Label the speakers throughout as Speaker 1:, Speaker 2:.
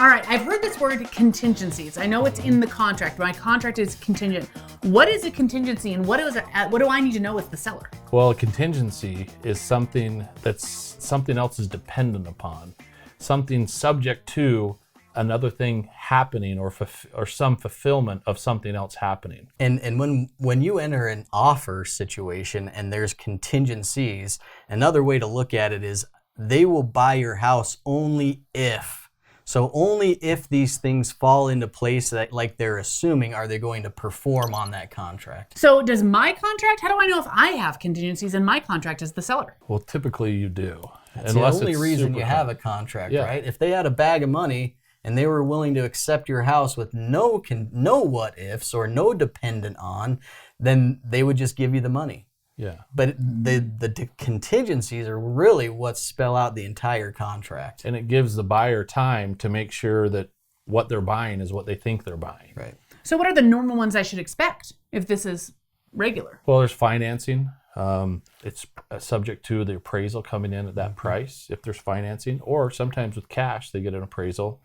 Speaker 1: All right, I've heard this word contingencies. I know it's in the contract. My contract is contingent. What is a contingency, and what do I need to know as the seller?
Speaker 2: Well, a contingency is something else is dependent upon, something subject to another thing happening or some fulfillment of something else happening.
Speaker 3: And when you enter an offer situation and there's contingencies, another way to look at it is they will buy your house only if. So only if these things fall into place that, like they're assuming, are they going to perform on that contract.
Speaker 1: So does my contract, how do I know if I have contingencies in my contract as the seller?
Speaker 2: Well, typically you do.
Speaker 3: That's the only reason you have a contract, right? If they had a bag of money and they were willing to accept your house with no what ifs or no dependent on, then they would just give you the money.
Speaker 2: Yeah.
Speaker 3: But the contingencies are really what spell out the entire contract.
Speaker 2: And it gives the buyer time to make sure that what they're buying is what they think they're buying.
Speaker 3: Right.
Speaker 1: So what are the normal ones I should expect if this is regular?
Speaker 2: Well, there's financing. It's subject to the appraisal coming in at that price if there's financing, or sometimes with cash they get an appraisal.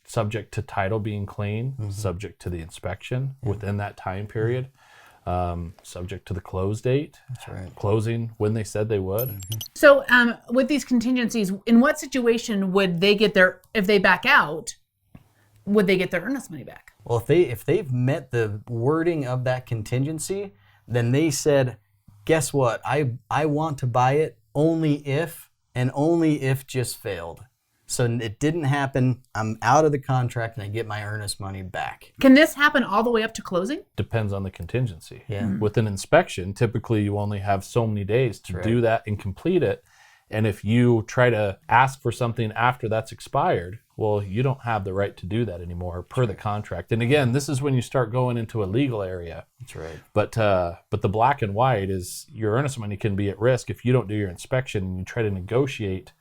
Speaker 2: Subject to title being clean, subject to the inspection within that time period. Subject to the close date.
Speaker 3: That's right.
Speaker 2: Closing when they said they would.
Speaker 1: So with these contingencies, in what situation would they get if they back out, would they get their earnest money back?
Speaker 3: Well, if they've met the wording of that contingency, then they said, guess what? I want to buy it only if, and only if just failed. So it didn't happen. I'm out of the contract and I get my earnest money back.
Speaker 1: Can this happen all the way up to closing?
Speaker 2: Depends on the contingency.
Speaker 3: Yeah.
Speaker 2: With an inspection, typically you only have so many days to do that and complete it. And if you try to ask for something after that's expired, well, you don't have the right to do that anymore per the contract. And again, this is when you start going into a legal area.
Speaker 3: That's right.
Speaker 2: But the black and white is your earnest money can be at risk if you don't do your inspection and you try to negotiate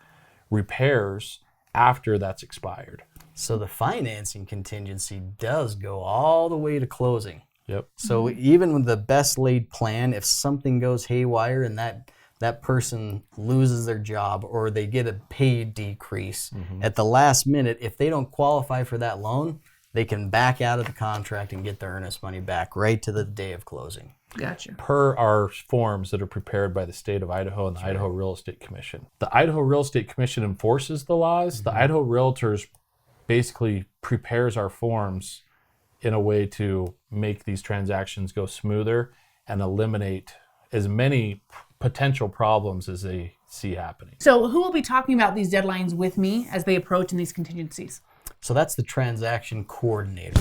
Speaker 2: repairs after that's expired.
Speaker 3: So the financing contingency does go all the way to closing.
Speaker 2: Yep.
Speaker 3: So even with the best laid plan, if something goes haywire and that person loses their job or they get a pay decrease at the last minute, if they don't qualify for that loan, they can back out of the contract and get their earnest money back right to the day of closing.
Speaker 1: Gotcha.
Speaker 2: Per our forms that are prepared by the state of Idaho and the Idaho Real Estate Commission. The Idaho Real Estate Commission enforces the laws. The Idaho Realtors basically prepares our forms in a way to make these transactions go smoother and eliminate as many potential problems as they see happening.
Speaker 1: So who will be talking about these deadlines with me as they approach in these contingencies?
Speaker 3: So that's the transaction coordinator.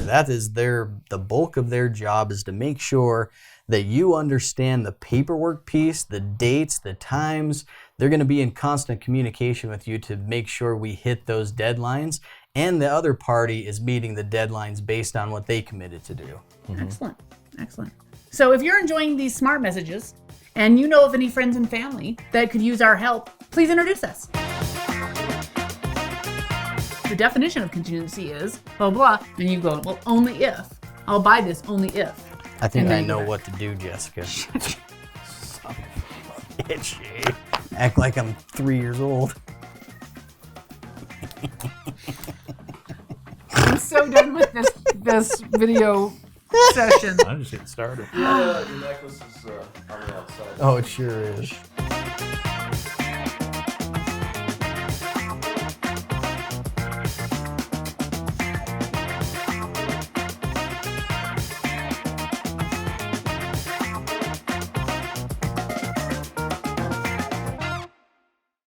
Speaker 3: That is the bulk of their job is to make sure that you understand the paperwork piece, the dates, the times. They're going to be in constant communication with you to make sure we hit those deadlines, and the other party is meeting the deadlines based on what they committed to do.
Speaker 1: Excellent. Excellent. So if you're enjoying these smart messages and you know of any friends and family that could use our help, please introduce us. The definition of contingency is blah, blah, and you go, well, only if. I'll buy this only if.
Speaker 3: I think I know what to do, Jessica. Bitchy. Act like I'm 3 years old.
Speaker 1: I'm so done with this video session.
Speaker 2: I'm just getting started.
Speaker 4: Your necklace is on the outside.
Speaker 3: Oh, it sure is.